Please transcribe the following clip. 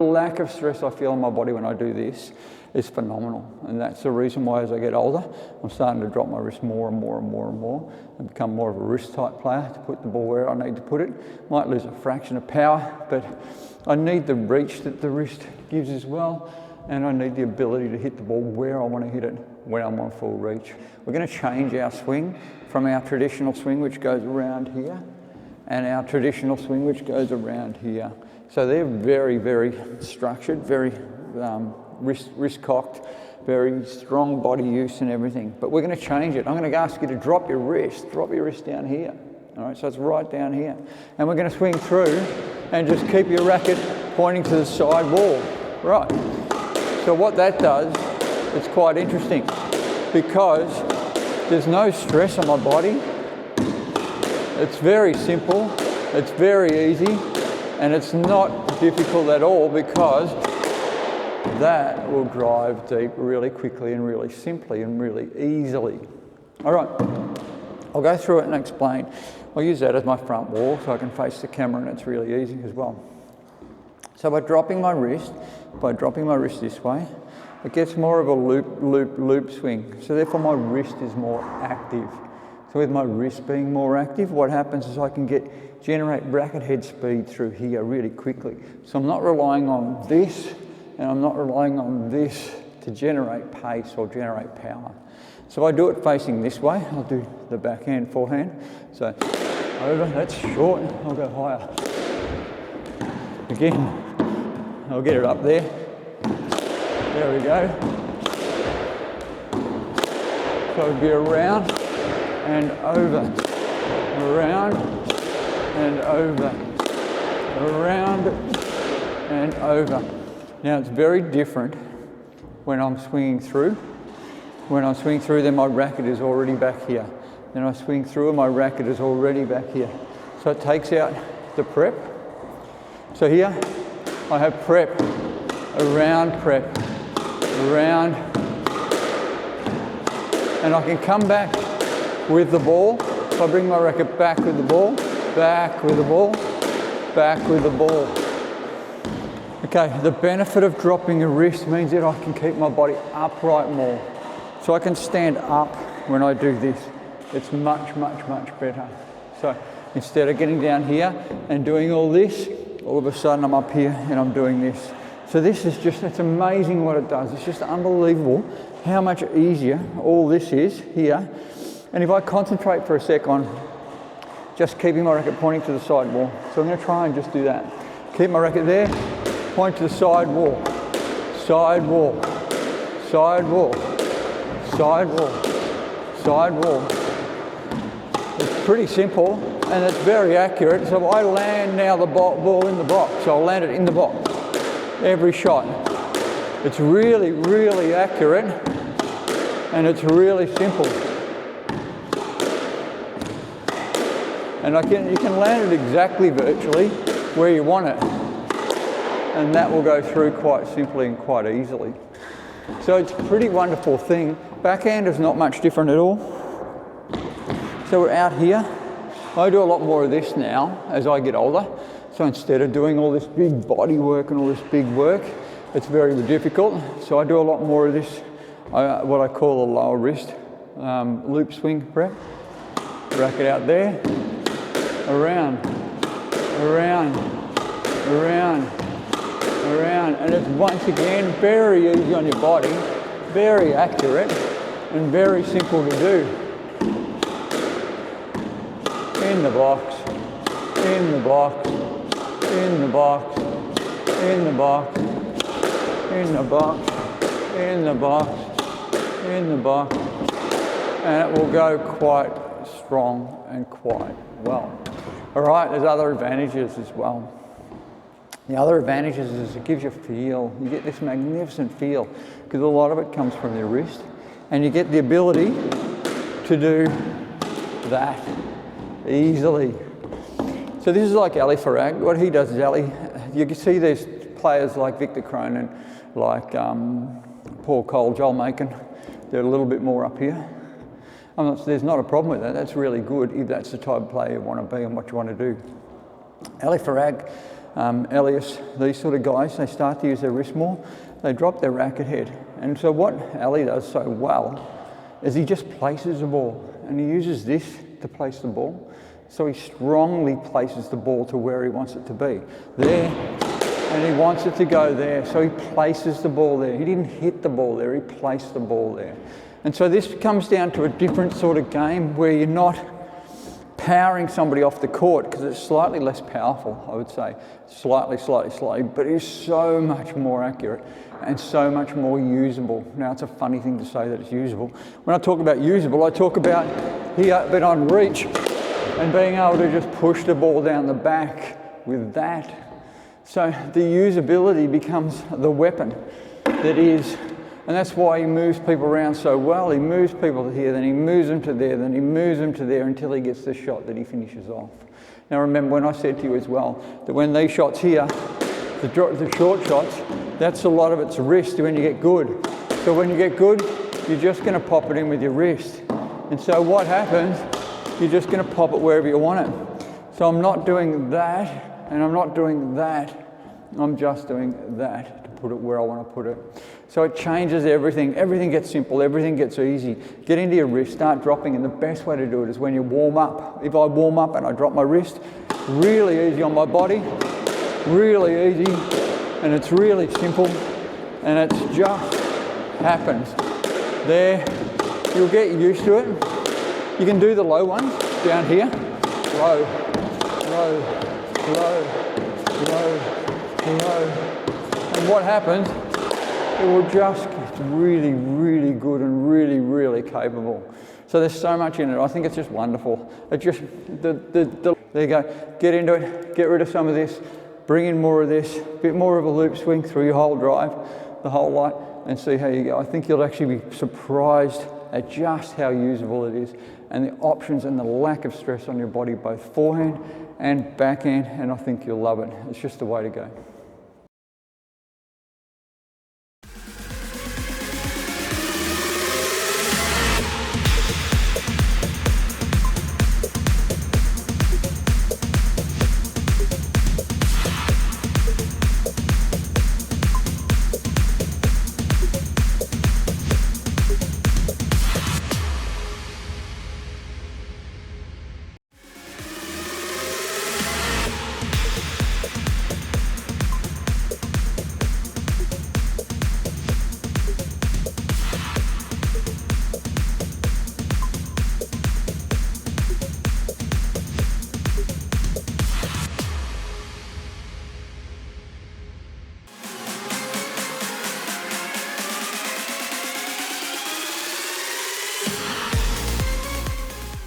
The lack of stress I feel in my body when I do this is phenomenal, and that's the reason why as I get older I'm starting to drop my wrist more and more and more and more and become more of a wrist type player to put the ball where I need to put it. Might lose a fraction of power, but I need the reach that the wrist gives as well, and I need the ability to hit the ball where I want to hit it when I'm on full reach. We're going to change our swing from our traditional swing, which goes around here, and our traditional swing, which goes around here. So they're very, very structured, very wrist cocked, very strong body use and everything. But we're going to change it. I'm going to ask you to drop your wrist down here. All right, so it's right down here. And we're going to swing through and just keep your racket pointing to the side wall. Right. So what that does, it's quite interesting because there's no stress on my body. It's very simple, it's very easy, and it's not difficult at all because that will drive deep really quickly and really simply and really easily. All right, I'll go through it and explain. I'll use that as my front wall so I can face the camera, and it's really easy as well. So by dropping my wrist this way, it gets more of a loop swing. So therefore my wrist is more active. So with my wrist being more active, what happens is I can generate racket head speed through here really quickly. So I'm not relying on this, and I'm not relying on this to generate pace or generate power. So I do it facing this way. I'll do the backhand, forehand. So over, that's short, I'll go higher. Again, I'll get it up there. There we go. So it'll be around and over, around and over, around and over. Now it's very different when I'm swinging through. When I swing through, then my racket is already back here. Then I swing through and my racket is already back here. So it takes out the prep. So here I have prep, around, and I can come back with the ball. So I bring my racket back with the ball, back with the ball, back with the ball. Okay, the benefit of dropping a wrist means that I can keep my body upright more. So I can stand up when I do this. It's much, much, much better. So instead of getting down here and doing all this, all of a sudden I'm up here and I'm doing this. So this is just, it's amazing what it does. It's just unbelievable how much easier all this is here. And if I concentrate for a sec on just keeping my racket pointing to the side wall. So I'm going to try and just do that. Keep my racket there, point to the side wall, side wall, side wall, side wall, side wall. It's pretty simple and it's very accurate. So I land now the ball in the box. So I'll land it in the box every shot. It's really, really accurate and it's really simple. And you can land it exactly virtually where you want it. And that will go through quite simply and quite easily. So it's a pretty wonderful thing. Backhand is not much different at all. So we're out here. I do a lot more of this now as I get older. So instead of doing all this big body work and all this big work, it's very difficult. So I do a lot more of this, what I call a lower wrist loop swing prep. Racket out there. Around, around, around, around, and it's once again very easy on your body, very accurate, and very simple to do. In the box, in the box, in the box, in the box, in the box, in the box, in the box, and it will go quite strong and quite well. All right, there's other advantages as well. The other advantages is it gives you feel. You get this magnificent feel because a lot of it comes from your wrist, and you get the ability to do that easily. So this is like Ali Farag. What he does is you can see there's players like Victor Cronin, like Paul Cole, Joel Macon. They're a little bit more up here. There's not a problem with that. That's really good if that's the type of player you want to be and what you want to do. Ali Farag Elias, these sort of guys, they start to use their wrist more, they drop their racket head. And so what Ali does so well is he just places the ball, and he uses this to place the ball. So he strongly places the ball to where he wants it to be. There, and he wants it to go there. So he places the ball there. He didn't hit the ball there, he placed the ball there. And so this comes down to a different sort of game where you're not powering somebody off the court, because it's slightly less powerful, I would say. Slightly, but it's so much more accurate and so much more usable. Now, it's a funny thing to say that it's usable. When I talk about usable, I talk about here, but on reach, and being able to just push the ball down the back with that. So the usability becomes the weapon that is, and that's why he moves people around so well. He moves people to here, then he moves them to there, then he moves them to there until he gets the shot that he finishes off. Now remember when I said to you as well, that when these shots here, the short shots, that's a lot of it's wrist when you get good. So when you get good, you're just going to pop it in with your wrist. And so what happens, you're just going to pop it wherever you want it. So I'm not doing that, and I'm not doing that. I'm just doing that to put it where I want to put it. So it changes everything. Everything gets simple. Everything gets easy. Get into your wrist, start dropping, and the best way to do it is when you warm up. If I warm up and I drop my wrist, really easy on my body, really easy, and it's really simple, and it just happens. There, you'll get used to it. You can do the low ones down here. Low, low, low, low, low. And what happens, it will just get really, really good and really, really capable. So there's so much in it. I think it's just wonderful. It just, there you go. Get into it, get rid of some of this, bring in more of this, a bit more of a loop swing through your whole drive, the whole light, and see how you go. I think you'll actually be surprised at just how usable it is, and the options and the lack of stress on your body, both forehand and backhand, and I think you'll love it. It's just the way to go.